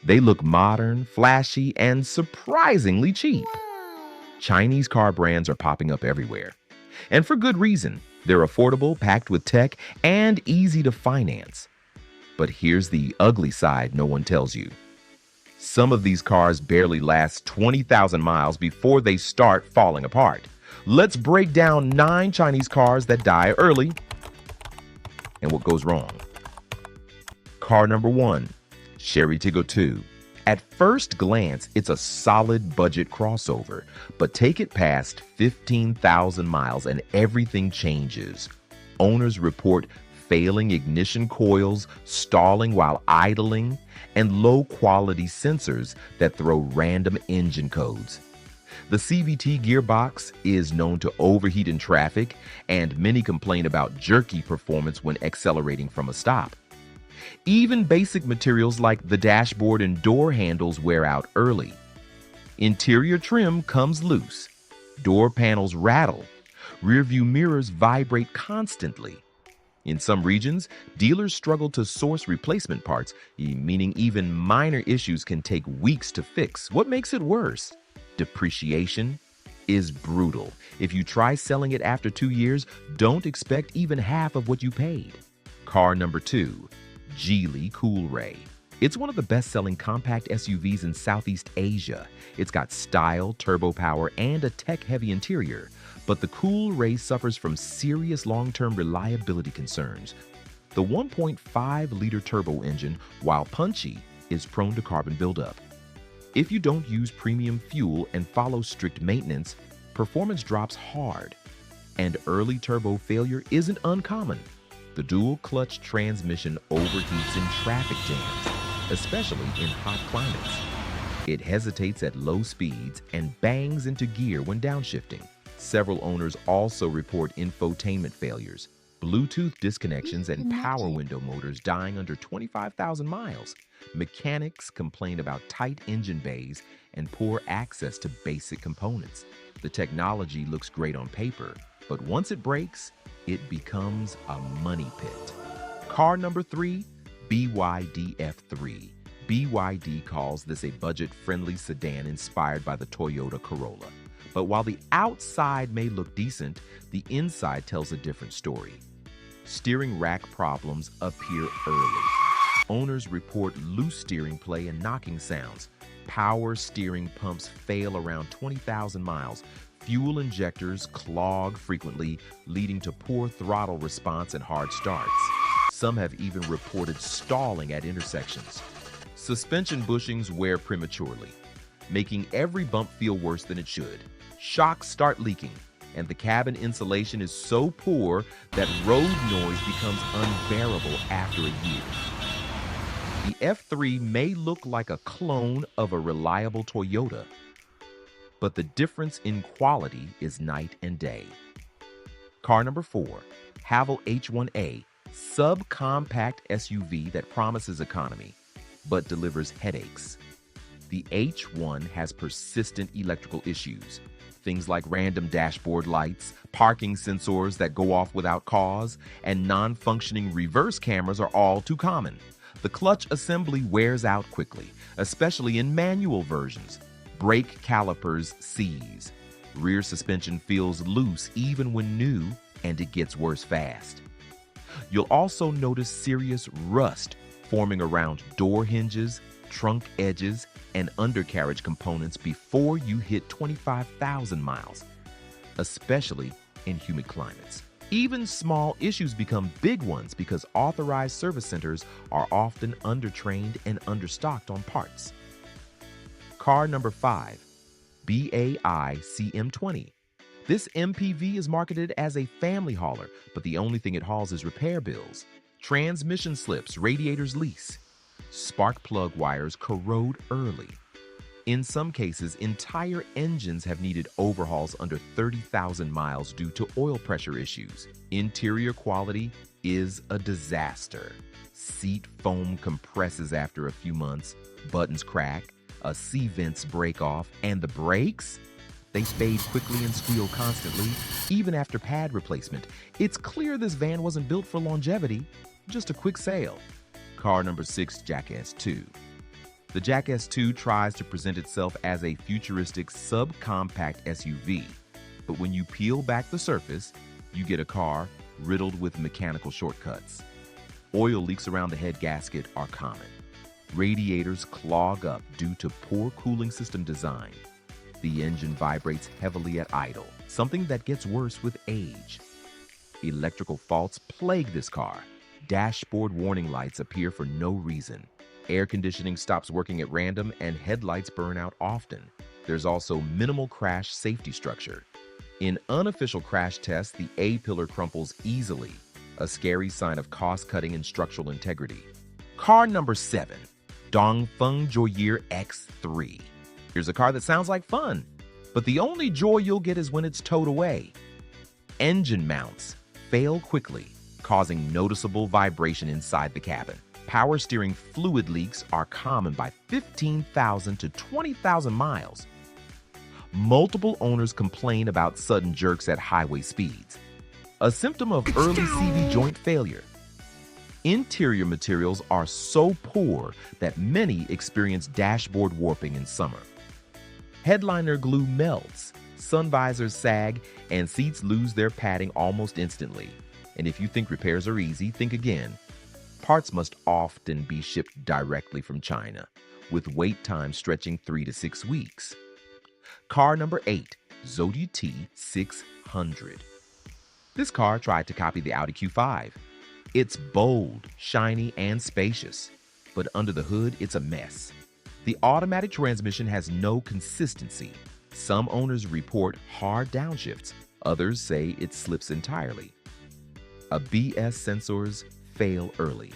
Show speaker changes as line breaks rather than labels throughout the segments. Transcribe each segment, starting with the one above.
They look modern, flashy, and surprisingly cheap. Chinese car brands are popping up everywhere. And for good reason. They're affordable, packed with tech, and easy to finance. But here's the ugly side no one tells you. Some of these cars barely last 20,000 miles before they start falling apart. Let's break down 9 Chinese cars that die early and what goes wrong. Car number 1, Chery Tiggo 2. At first glance, it's a solid budget crossover, but take it past 15,000 miles and everything changes. Owners report failing ignition coils, stalling while idling, and low-quality sensors that throw random engine codes. The CVT gearbox is known to overheat in traffic, and many complain about jerky performance when accelerating from a stop. Even basic materials like the dashboard and door handles wear out early. Interior trim comes loose. Door panels rattle. Rearview mirrors vibrate constantly. In some regions, dealers struggle to source replacement parts, meaning even minor issues can take weeks to fix. What makes it worse? Depreciation is brutal. If you try selling it after 2 years, don't expect even half of what you paid. Car number 2, Geely Coolray. It's one of the best-selling compact SUVs in Southeast Asia. It's got style, turbo power, and a tech-heavy interior. But the Coolray suffers from serious long-term reliability concerns. The 1.5-liter turbo engine, while punchy, is prone to carbon buildup. If you don't use premium fuel and follow strict maintenance, performance drops hard. And early turbo failure isn't uncommon. The dual-clutch transmission overheats in traffic jams, especially in hot climates. It hesitates at low speeds and bangs into gear when downshifting. Several owners also report infotainment failures, Bluetooth disconnections, and power window motors dying under 25,000 miles. Mechanics complain about tight engine bays and poor access to basic components. The technology looks great on paper, but once it breaks, it becomes a money pit. Car number 3, BYD F3. BYD calls this a budget-friendly sedan inspired by the Toyota Corolla. But while the outside may look decent, the inside tells a different story. Steering rack problems appear early. Owners report loose steering play and knocking sounds. Power steering pumps fail around 20,000 miles. Fuel injectors clog frequently, leading to poor throttle response and hard starts. Some have even reported stalling at intersections. Suspension bushings wear prematurely, making every bump feel worse than it should. Shocks start leaking, and the cabin insulation is so poor that road noise becomes unbearable after a year. The F3 may look like a clone of a reliable Toyota, but the difference in quality is night and day. Car number 4, Haval H1, subcompact SUV that promises economy, but delivers headaches. The H1 has persistent electrical issues. Things like random dashboard lights, parking sensors that go off without cause, and non-functioning reverse cameras are all too common. The clutch assembly wears out quickly, especially in manual versions. Brake calipers seize. Rear suspension feels loose even when new, and it gets worse fast. You'll also notice serious rust forming around door hinges, trunk edges, and undercarriage components before you hit 25,000 miles, especially in humid climates. Even small issues become big ones because authorized service centers are often undertrained and understocked on parts. Car number 5, BAI CM20. This MPV is marketed as a family hauler, but the only thing it hauls is repair bills. Transmission slips, radiators lease. Spark plug wires corrode early. In some cases, entire engines have needed overhauls under 30,000 miles due to oil pressure issues. Interior quality is a disaster. Seat foam compresses after a few months, buttons crack, C-vents break off, and the brakes? They fade quickly and squeal constantly, even after pad replacement. It's clear this van wasn't built for longevity, just a quick sale. Car number 6, JAC S2. The JAC S2 tries to present itself as a futuristic subcompact SUV, but when you peel back the surface, you get a car riddled with mechanical shortcuts. Oil leaks around the head gasket are common. Radiators clog up due to poor cooling system design. The engine vibrates heavily at idle, something that gets worse with age. Electrical faults plague this car. Dashboard warning lights appear for no reason. Air conditioning stops working at random and headlights burn out often. There's also minimal crash safety structure. In unofficial crash tests, the A-pillar crumples easily, a scary sign of cost-cutting and structural integrity. Car number 7, Dongfeng Joyear X3. Here's a car that sounds like fun, but the only joy you'll get is when it's towed away. Engine mounts fail quickly, causing noticeable vibration inside the cabin. Power steering fluid leaks are common by 15,000 to 20,000 miles. Multiple owners complain about sudden jerks at highway speeds, a symptom of early CV joint failure. Interior materials are so poor that many experience dashboard warping in summer. Headliner glue melts, sun visors sag, and seats lose their padding almost instantly. And if you think repairs are easy, think again. Parts must often be shipped directly from China, with wait time stretching 3 to 6 weeks. Car number 8, Zotye T600. This car tried to copy the Audi Q5. It's bold, shiny, and spacious, but under the hood, it's a mess. The automatic transmission has no consistency. Some owners report hard downshifts. Others say it slips entirely. ABS sensors fail early.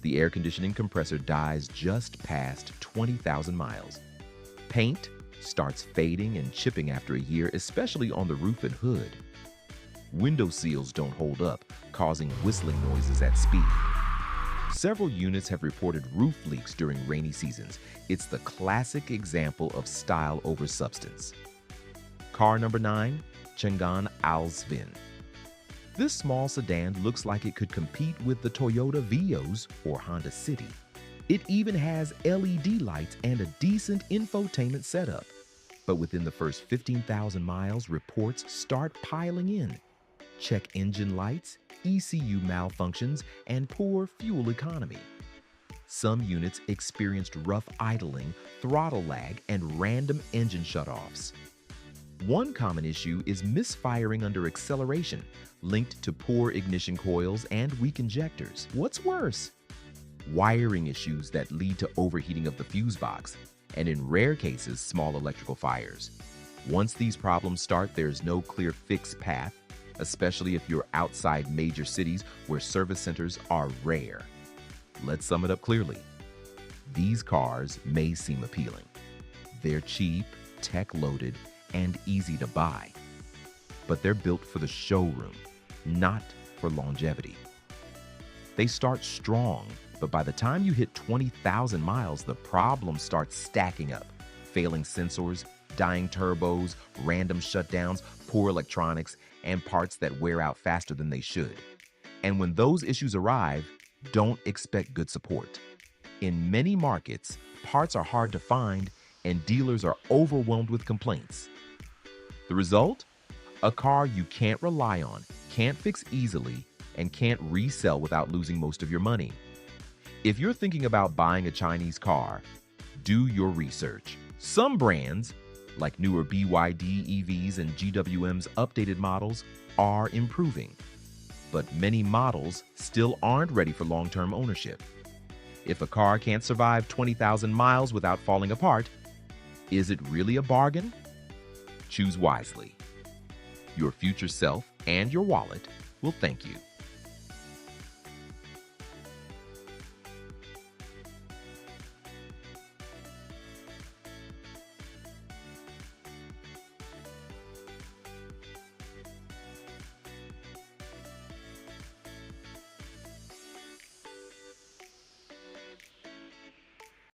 The air conditioning compressor dies just past 20,000 miles. Paint starts fading and chipping after a year, especially on the roof and hood. Window seals don't hold up, causing whistling noises at speed. Several units have reported roof leaks during rainy seasons. It's the classic example of style over substance. Car number 9, Changan Alsvin. This small sedan looks like it could compete with the Toyota Vios or Honda City. It even has LED lights and a decent infotainment setup. But within the first 15,000 miles, reports start piling in. Check engine lights, ECU malfunctions, and poor fuel economy. Some units experienced rough idling, throttle lag, and random engine shutoffs. One common issue is misfiring under acceleration, linked to poor ignition coils and weak injectors. What's worse? Wiring issues that lead to overheating of the fuse box, and in rare cases, small electrical fires. Once these problems start, there's no clear fix path, especially if you're outside major cities where service centers are rare. Let's sum it up clearly. These cars may seem appealing. They're cheap, tech-loaded, and easy to buy. But they're built for the showroom, not for longevity. They start strong, but by the time you hit 20,000 miles, the problems start stacking up. Failing sensors, dying turbos, random shutdowns, poor electronics, and parts that wear out faster than they should. And when those issues arrive, don't expect good support. In many markets, parts are hard to find and dealers are overwhelmed with complaints. The result? A car you can't rely on, can't fix easily, and can't resell without losing most of your money. If you're thinking about buying a Chinese car, do your research. Some brands, like newer BYD EVs and GWM's updated models, are improving. But many models still aren't ready for long-term ownership. If a car can't survive 20,000 miles without falling apart, is it really a bargain? Choose wisely. Your future self and your wallet will thank you.